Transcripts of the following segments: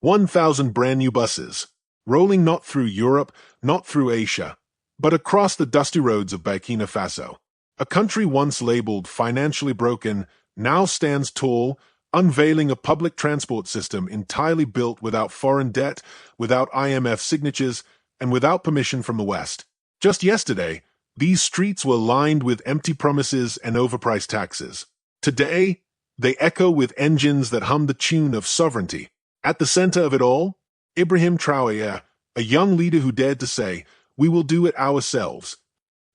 1,000 brand new buses, rolling not through Europe, not through Asia, but across the dusty roads of Burkina Faso. A country once labeled financially broken now stands tall, unveiling a public transport system entirely built without foreign debt, without IMF signatures, and without permission from the West. Just yesterday, these streets were lined with empty promises and overpriced taxes. Today, they echo with engines that hum the tune of sovereignty. At the center of it all, Ibrahim Traoré, a young leader who dared to say, "We will do it ourselves."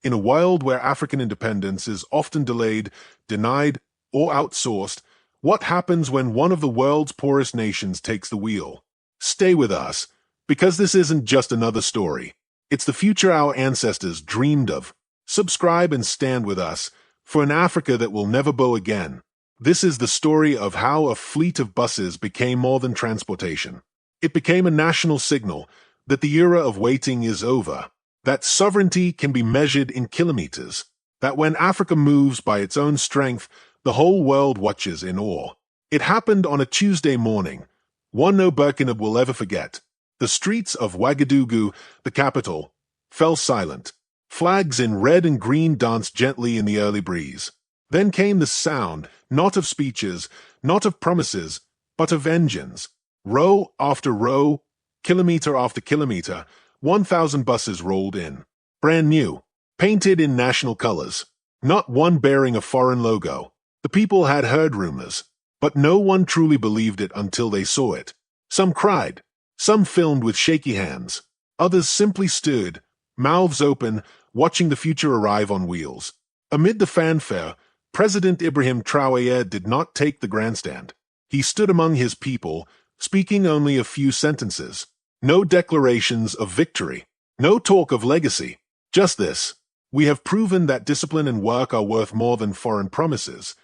In a world where African independence is often delayed, denied, or outsourced, what happens when one of the world's poorest nations takes the wheel? Stay with us, because this isn't just another story. It's the future our ancestors dreamed of. Subscribe and stand with us for an Africa that will never bow again. This is the story of how a fleet of buses became more than transportation. It became a national signal that the era of waiting is over, that sovereignty can be measured in kilometers, that when Africa moves by its own strength, the whole world watches in awe. It happened on a Tuesday morning, one no Burkina will ever forget. The streets of Ouagadougou, the capital, fell silent. Flags in red and green danced gently in the early breeze. Then came the sound, not of speeches, not of promises, but of engines. Row after row, kilometer after kilometer, 1,000 buses rolled in. Brand new, painted in national colors, not one bearing a foreign logo. The people had heard rumors, but no one truly believed it until they saw it. Some cried, some filmed with shaky hands. Others simply stood, mouths open, watching the future arrive on wheels. Amid the fanfare, President Ibrahim Traoré did not take the grandstand. He stood among his people, speaking only a few sentences. No declarations of victory. No talk of legacy. Just this: we have proven that discipline and work are worth more than foreign promises.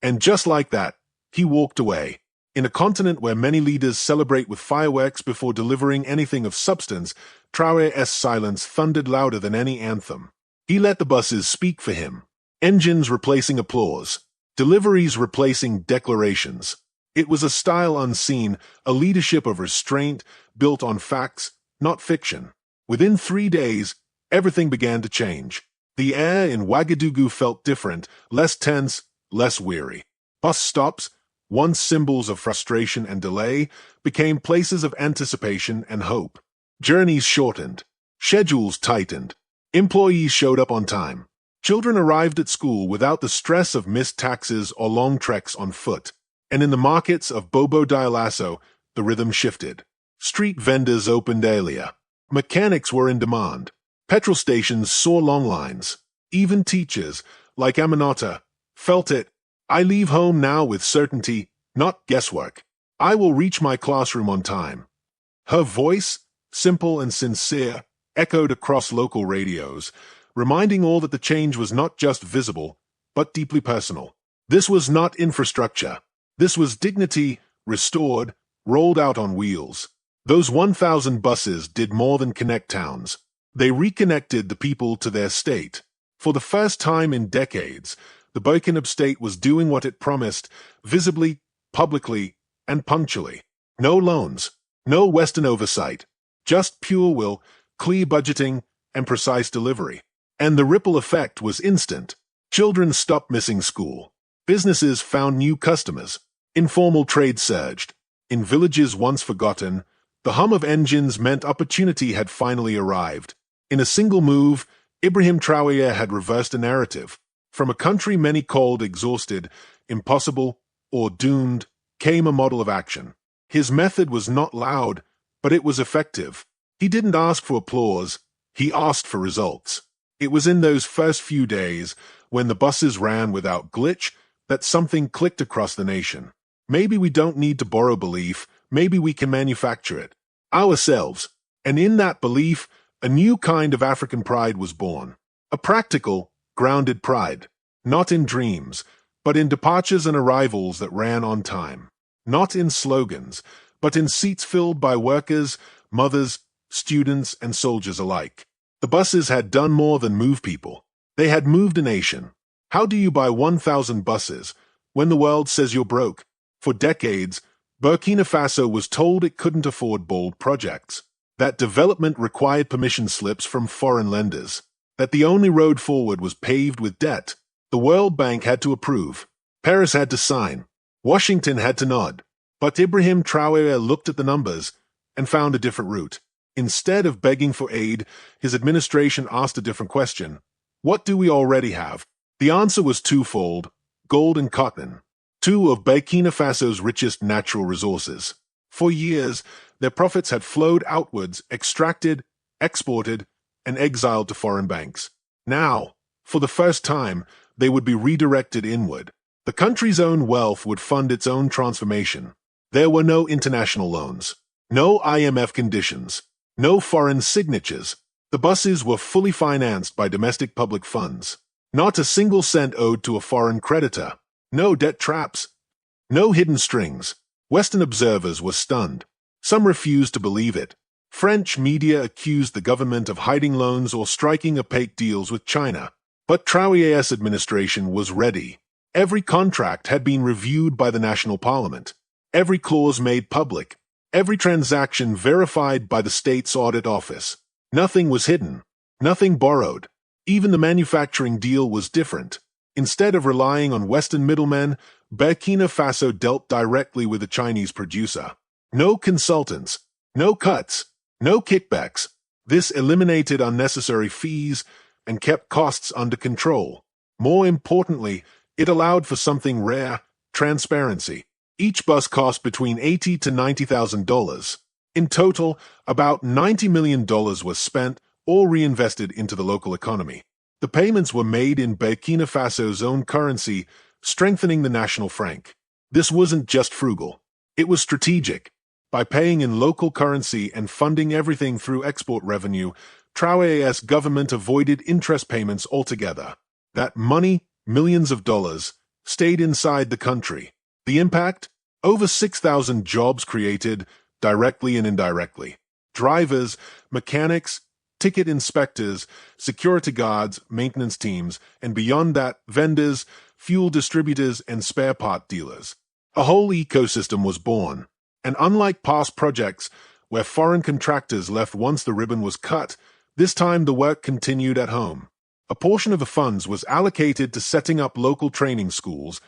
And just like that, he walked away. In a continent where many leaders celebrate with fireworks before delivering anything of substance, Traoré's silence thundered louder than any anthem. He let the buses speak for him. Engines replacing applause. Deliveries replacing declarations. It was a style unseen, a leadership of restraint, built on facts, not fiction. Within 3 days, everything began to change. The air in Ouagadougou felt different, less tense, less weary. Bus stops, once symbols of frustration and delay, became places of anticipation and hope. Journeys shortened. Schedules tightened. Employees showed up on time. Children arrived at school without the stress of missed taxes or long treks on foot. And in the markets of Bobo-Dioulasso, the rhythm shifted. Street vendors opened earlier. Mechanics were in demand. Petrol stations saw long lines. Even teachers, like Aminata, felt it. I leave home now with certainty, not guesswork. I will reach my classroom on time. Her voice, simple and sincere, echoed across local radios, reminding all that the change was not just visible, but deeply personal. This was not infrastructure. This was dignity, restored, rolled out on wheels. Those 1,000 buses did more than connect towns. They reconnected the people to their state. For the first time in decades, the Burkina state was doing what it promised, visibly, publicly, and punctually. No loans, no Western oversight, just pure will, clear budgeting, and precise delivery. And the ripple effect was instant. Children stopped missing school. Businesses found new customers. Informal trade surged. In villages once forgotten, the hum of engines meant opportunity had finally arrived. In a single move, Ibrahim Traoré had reversed a narrative. From a country many called exhausted, impossible, or doomed, came a model of action. His method was not loud, but it was effective. He didn't ask for applause, he asked for results. It was in those first few days, when the buses ran without glitch, that something clicked across the nation. Maybe we don't need to borrow belief, maybe we can manufacture it ourselves. And in that belief, a new kind of African pride was born. A practical, grounded pride. Not in dreams, but in departures and arrivals that ran on time. Not in slogans, but in seats filled by workers, mothers, students, and soldiers alike. The buses had done more than move people. They had moved a nation. How do you buy 1,000 buses when the world says you're broke? For decades, Burkina Faso was told it couldn't afford bold projects, that development required permission slips from foreign lenders, that the only road forward was paved with debt. The World Bank had to approve. Paris had to sign. Washington had to nod. But Ibrahim Traoré looked at the numbers and found a different route. Instead of begging for aid, his administration asked a different question. What do we already have? The answer was twofold: gold and cotton, two of Burkina Faso's richest natural resources. For years, their profits had flowed outwards, extracted, exported, and exiled to foreign banks. Now, for the first time, they would be redirected inward. The country's own wealth would fund its own transformation. There were no international loans, no IMF conditions, no foreign signatures. The buses were fully financed by domestic public funds. Not a single cent owed to a foreign creditor. No debt traps. No hidden strings. Western observers were stunned. Some refused to believe it. French media accused the government of hiding loans or striking opaque deals with China. But Traoré's administration was ready. Every contract had been reviewed by the National Parliament. Every clause made public. Every transaction verified by the state's audit office. Nothing was hidden. Nothing borrowed. Even the manufacturing deal was different. Instead of relying on Western middlemen, Burkina Faso dealt directly with the Chinese producer. No consultants, no cuts, no kickbacks. This eliminated unnecessary fees and kept costs under control. More importantly, it allowed for something rare: transparency. Each bus cost between $80,000 to $90,000. In total, about $90 million was spent or reinvested into the local economy. The payments were made in Burkina Faso's own currency, strengthening the national franc. This wasn't just frugal. It was strategic. By paying in local currency and funding everything through export revenue, Traoré's government avoided interest payments altogether. That money, millions of dollars, stayed inside the country. The impact? Over 6,000 jobs created, directly and indirectly. Drivers, mechanics, ticket inspectors, security guards, maintenance teams, and beyond that, vendors, fuel distributors, and spare part dealers. A whole ecosystem was born. And unlike past projects, where foreign contractors left once the ribbon was cut, this time the work continued at home. A portion of the funds was allocated to setting up local training schools,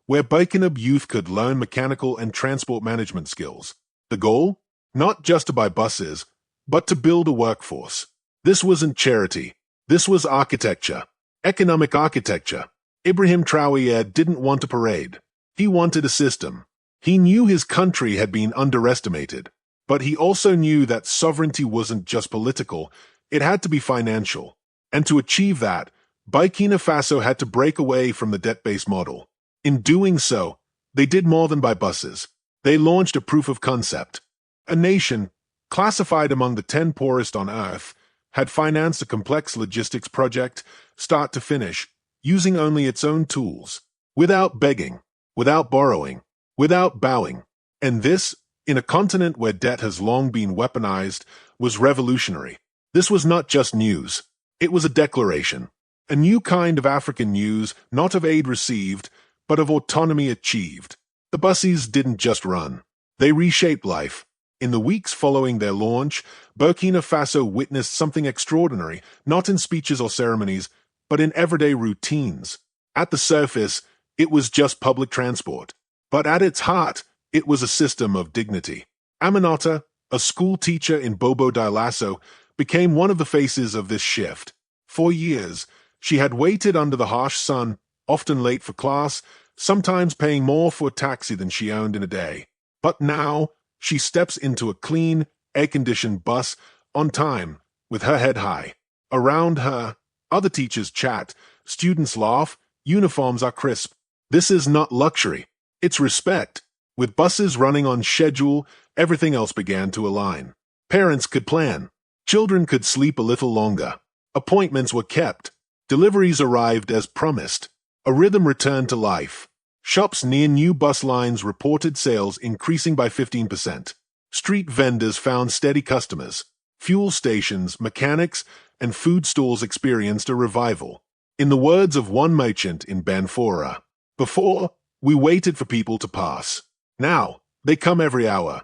where Burkina youth could learn mechanical and transport management skills. The goal? Not just to buy buses, but to build a workforce. This wasn't charity. This was architecture. Economic architecture. Ibrahim Traoré didn't want a parade. He wanted a system. He knew his country had been underestimated, but he also knew that sovereignty wasn't just political, it had to be financial. And to achieve that, Burkina Faso had to break away from the debt-based model. In doing so, they did more than buy buses. They launched a proof of concept. A nation, classified among the 10 poorest on Earth, had financed a complex logistics project, start to finish, using only its own tools, without begging, without borrowing, without bowing. And this, in a continent where debt has long been weaponized, was revolutionary. This was not just news. It was a declaration. A new kind of African news, not of aid received, but of autonomy achieved. The buses didn't just run. They reshaped life. In the weeks following their launch, Burkina Faso witnessed something extraordinary, not in speeches or ceremonies, but in everyday routines. At the surface, it was just public transport. But at its heart, it was a system of dignity. Aminata, a school teacher in Bobo-Dioulasso, became one of the faces of this shift. For years, she had waited under the harsh sun, often late for class, sometimes paying more for a taxi than she earned in a day. But now, she steps into a clean, air-conditioned bus, on time, with her head high. Around her, other teachers chat, students laugh, uniforms are crisp. This is not luxury, it's respect. With buses running on schedule, everything else began to align. Parents could plan. Children could sleep a little longer. Appointments were kept. Deliveries arrived as promised. A rhythm returned to life. Shops near new bus lines reported sales increasing by 15%. Street vendors found steady customers. Fuel stations, mechanics, and food stalls experienced a revival. In the words of one merchant in Banfora, "Before, we waited for people to pass. Now, They come every hour.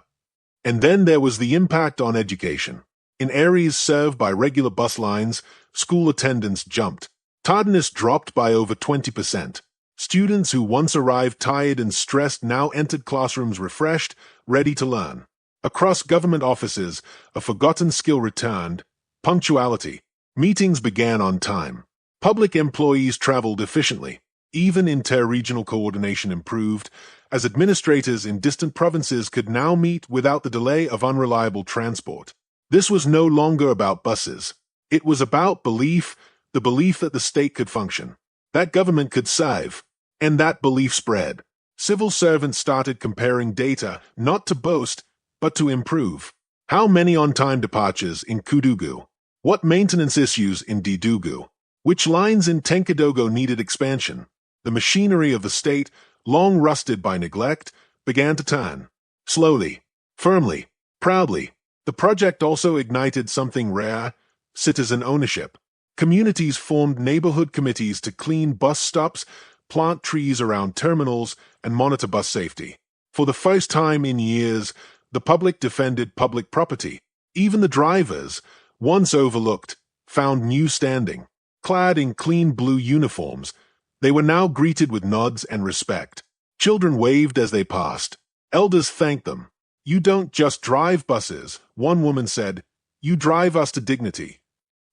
And then there was the impact on education. In areas served by regular bus lines, school attendance jumped. Tardiness dropped by over 20%. Students who once arrived tired and stressed now entered classrooms refreshed, ready to learn. Across government offices, a forgotten skill returned: punctuality. Meetings began on time. Public employees traveled efficiently. Even inter-regional coordination improved, as administrators in distant provinces could now meet without the delay of unreliable transport. This was no longer about buses. It was about belief, the belief that the state could function, that government could serve, and that belief spread. Civil servants started comparing data, not to boast, but to improve. How many on-time departures in Ouagadougou? What maintenance issues in Didougou? Which lines in Tenkadogo needed expansion? The machinery of the state, long rusted by neglect, began to turn. Slowly, firmly, proudly. The project also ignited something rare: citizen ownership. Communities formed neighborhood committees to clean bus stops, plant trees around terminals, and monitor bus safety. For the first time in years, the public defended public property. Even the drivers, once overlooked, found new standing. Clad in clean blue uniforms, they were now greeted with nods and respect. Children waved as they passed. Elders thanked them. "You don't just drive buses," one woman said. "You drive us to dignity."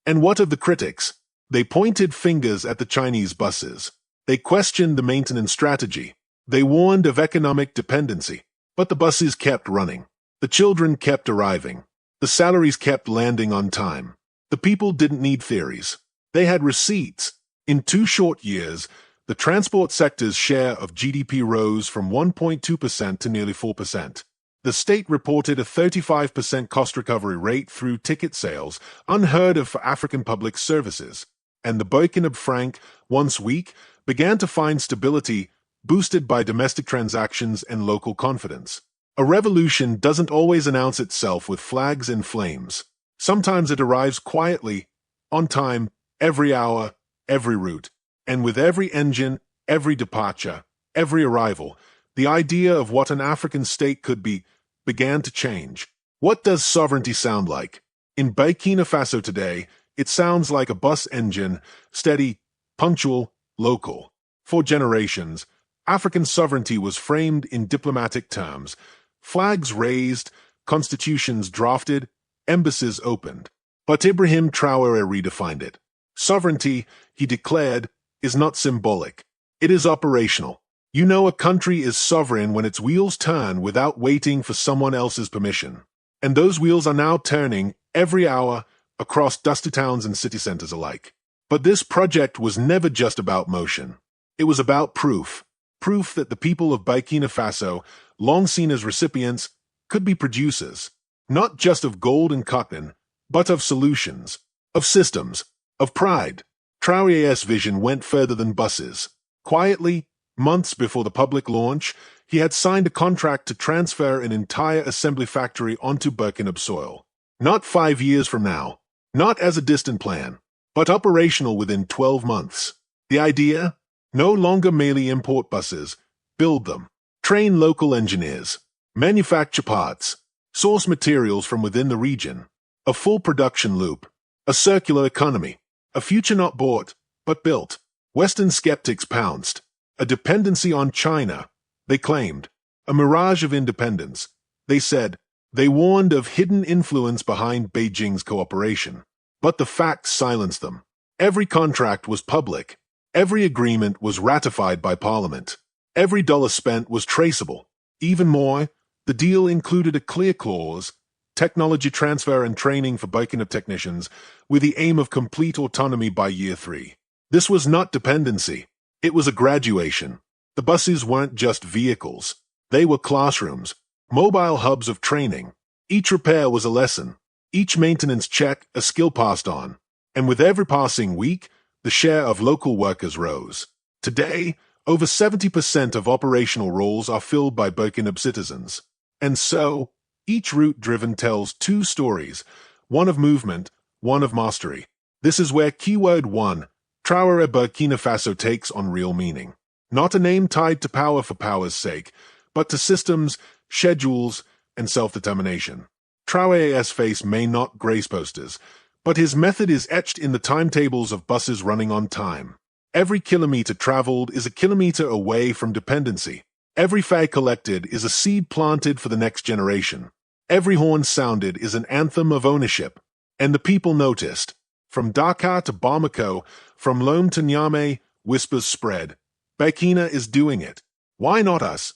And what of the critics? They pointed fingers at the Chinese buses. They questioned the maintenance strategy. They warned of economic dependency. But the buses kept running. The children kept arriving. The salaries kept landing on time. The people didn't need theories. They had receipts. In 2 short years, the transport sector's share of GDP rose from 1.2% to nearly 4%. The state reported a 35% cost recovery rate through ticket sales, unheard of for African public services. And the Burkina franc, once weak, began to find stability, boosted by domestic transactions and local confidence. A revolution doesn't always announce itself with flags and flames. Sometimes it arrives quietly, on time, every hour, every route. And with every engine, every departure, every arrival, the idea of what an African state could be began to change. What does sovereignty sound like? In Burkina Faso today, it sounds like a bus engine, steady, punctual, local. For generations, African sovereignty was framed in diplomatic terms: flags raised, constitutions drafted, embassies opened. But Ibrahim Traoré redefined it. Sovereignty, he declared, is not symbolic. It is operational. You know, a country is sovereign when its wheels turn without waiting for someone else's permission. And those wheels are now turning every hour across dusty towns and city centers alike. But this project was never just about motion. It was about proof. Proof that the people of Burkina Faso, long seen as recipients, could be producers, not just of gold and cotton, but of solutions, of systems, of pride. Traoré's vision went further than buses. Quietly, months before the public launch, he had signed a contract to transfer an entire assembly factory onto Burkina soil. Not 5 years from now, not as a distant plan, but operational within 12 months. The idea? No longer merely import buses, build them, train local engineers, manufacture parts, source materials from within the region, a full production loop, a circular economy, a future not bought, but built. Western skeptics pounced. A dependency on China, they claimed, a mirage of independence. They said, they warned of hidden influence behind Beijing's cooperation. But the facts silenced them. Every contract was public. Every agreement was ratified by Parliament. Every dollar spent was traceable. Even more, the deal included a clear clause: technology transfer and training for Burkina technicians, with the aim of complete autonomy by year 3. This was not dependency. It was a graduation. The buses weren't just vehicles. They were classrooms, mobile hubs of training. Each repair was a lesson. Each maintenance check a skill passed on. And with every passing week, the share of local workers rose. Today, over 70% of operational roles are filled by Burkina citizens. And so, each route driven tells 2 stories, one of movement, one of mastery. This is where keyword 1, Traoré Burkina Faso, takes on real meaning. Not a name tied to power for power's sake, but to systems, schedules, and self-determination. Traoré's face may not grace posters, but his method is etched in the timetables of buses running on time. Every kilometer traveled is a kilometer away from dependency. Every fare collected is a seed planted for the next generation. Every horn sounded is an anthem of ownership. And the people noticed. From Dakar to Bamako, from Lome to Niamey, whispers spread. Burkina is doing it. Why not us?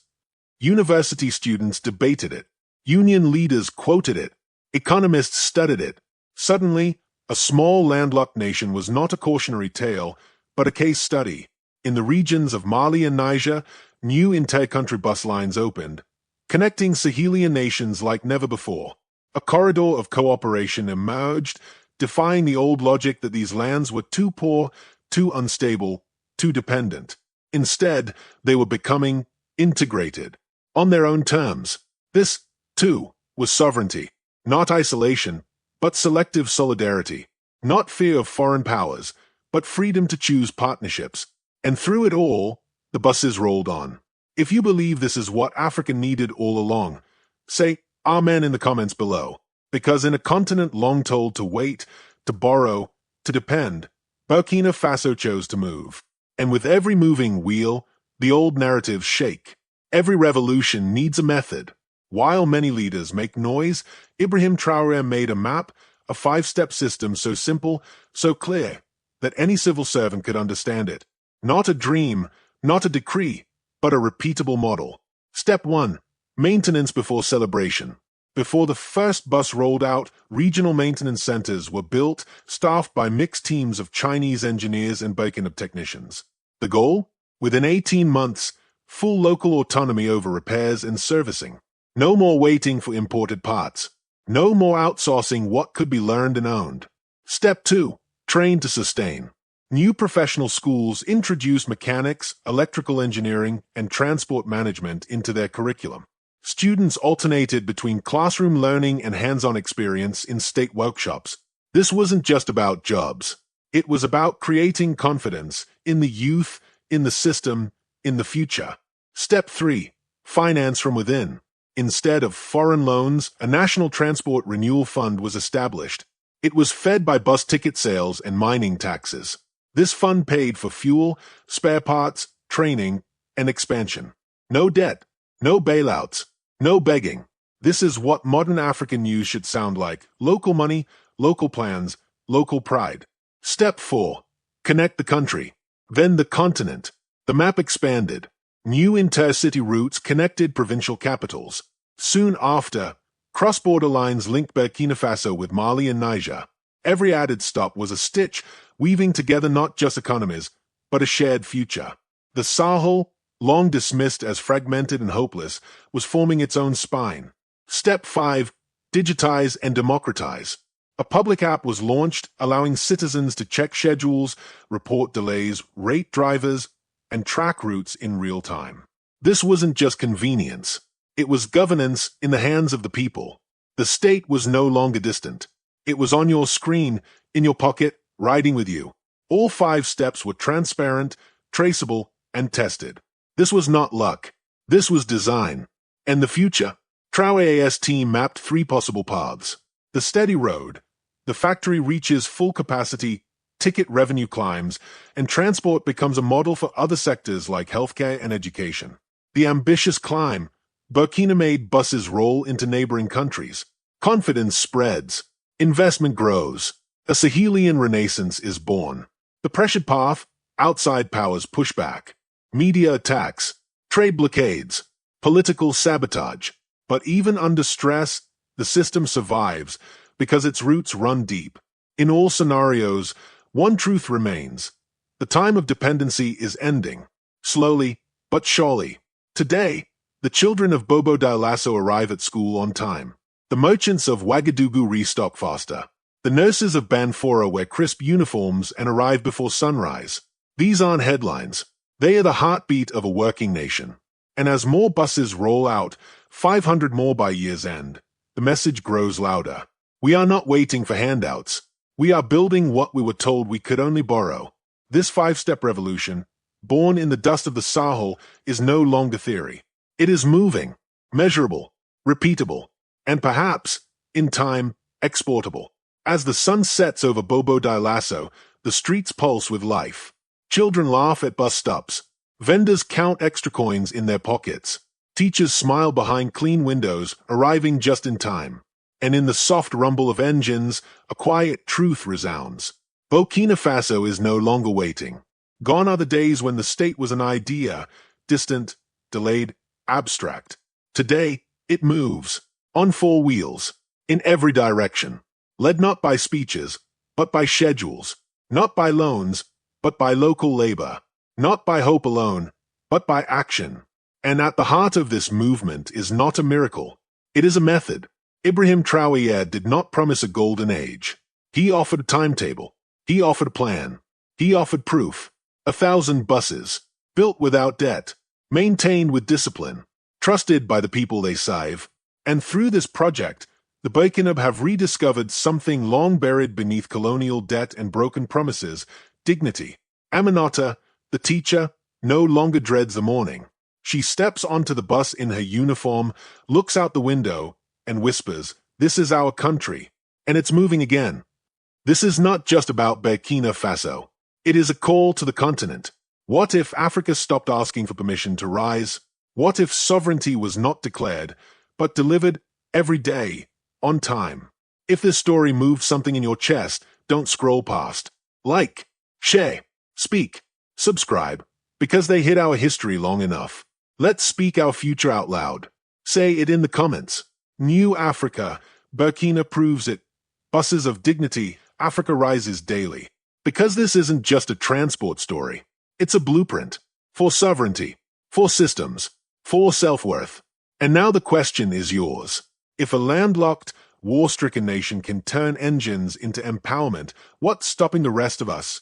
University students debated it. Union leaders quoted it. Economists studied it. Suddenly, a small landlocked nation was not a cautionary tale, but a case study. In the regions of Mali and Niger, new inter-country bus lines opened, connecting Sahelian nations like never before. A corridor of cooperation emerged, defying the old logic that these lands were too poor, too unstable, too dependent. Instead, they were becoming integrated, on their own terms. This, too, was sovereignty, not isolation, but selective solidarity, not fear of foreign powers, but freedom to choose partnerships. And through it all, the buses rolled on. If you believe this is what Africa needed all along, say Amen in the comments below, because in a continent long told to wait, to borrow, to depend, Burkina Faso chose to move. And with every moving wheel, the old narratives shake. Every revolution needs a method. While many leaders make noise, Ibrahim Traoré made a map, a 5-step system so simple, so clear, that any civil servant could understand it. Not a dream, not a decree, but a repeatable model. Step 1. Maintenance before celebration. Before the first bus rolled out, regional maintenance centers were built, staffed by mixed teams of Chinese engineers and Burkina technicians. The goal? Within 18 months, full local autonomy over repairs and servicing. No more waiting for imported parts. No more outsourcing what could be learned and owned. Step 2. Train to sustain. New professional schools introduced mechanics, electrical engineering, and transport management into their curriculum. Students alternated between classroom learning and hands-on experience in state workshops. This wasn't just about jobs. It was about creating confidence in the youth, in the system, in the future. Step 3. Finance from within. Instead of foreign loans, a national transport renewal fund was established. It was fed by bus ticket sales and mining taxes. This fund paid for fuel, spare parts, training, and expansion. No debt, no bailouts, no begging. This is what modern African news should sound like. Local money, local plans, local pride. Step 4. Connect the country. Then the continent. The map expanded. New intercity routes connected provincial capitals. Soon after, cross-border lines linked Burkina Faso with Mali and Niger. Every added stop was a stitch, weaving together not just economies, but a shared future. The Sahel, long dismissed as fragmented and hopeless, was forming its own spine. Step 5. Digitize and democratize. A public app was launched, allowing citizens to check schedules, report delays, rate drivers, and track routes in real time. This wasn't just convenience. It was governance in the hands of the people. The state was no longer distant. It was on your screen, in your pocket, riding with you. All 5 steps were transparent, traceable, and tested. This was not luck. This was design. And the future? Traoré's team mapped 3 possible paths. The steady road. The factory reaches full capacity, ticket revenue climbs, and transport becomes a model for other sectors like healthcare and education. The ambitious climb. Burkina-made buses roll into neighboring countries. Confidence spreads. Investment grows. A Sahelian renaissance is born. The pressured path. Outside powers push back. Media attacks. Trade blockades. Political sabotage. But even under stress, the system survives because its roots run deep. In all scenarios, one truth remains. The time of dependency is ending. Slowly, but surely. Today, the children of Bobo-Dioulasso arrive at school on time. The merchants of Ouagadougou restock faster. The nurses of Banfora wear crisp uniforms and arrive before sunrise. These aren't headlines. They are the heartbeat of a working nation. And as more buses roll out, 500 more by year's end, the message grows louder. We are not waiting for handouts. We are building what we were told we could only borrow. This 5-step revolution, born in the dust of the Sahel, is no longer theory. It is moving. measurable, repeatable, and perhaps, in time, exportable. As the sun sets over Bobo-Dioulasso, the streets pulse with life. Children laugh at bus stops. Vendors count extra coins in their pockets. Teachers smile behind clean windows, arriving just in time. And in the soft rumble of engines, a quiet truth resounds. Burkina Faso is no longer waiting. Gone are the days when the state was an idea, distant, delayed, abstract. Today, it moves, on four wheels, in every direction, led not by speeches, but by schedules, not by loans, but by local labor, not by hope alone, but by action. And at the heart of this movement is not a miracle, it is a method. Ibrahim Traoré did not promise a golden age. He offered a timetable. He offered a plan. He offered proof. 1,000 buses, built without debt, maintained with discipline, trusted by the people they serve. And through this project, the Burkina have rediscovered something long buried beneath colonial debt and broken promises: dignity. Aminata, the teacher, no longer dreads the morning. She steps onto the bus in her uniform, looks out the window, and whispers, "This is our country, and it's moving again." This is not just about Burkina Faso. It is a call to the continent. What if Africa stopped asking for permission to rise? What if sovereignty was not declared, but delivered every day, on time? If this story moved something in your chest, don't scroll past. Like, share, speak, subscribe, because they hid our history long enough. Let's speak our future out loud. Say it in the comments. New Africa, Burkina proves it. Buses of dignity, Africa rises daily. Because this isn't just a transport story. It's a blueprint for sovereignty, for systems, for self-worth. And now the question is yours. If a landlocked, war-stricken nation can turn engines into empowerment, what's stopping the rest of us?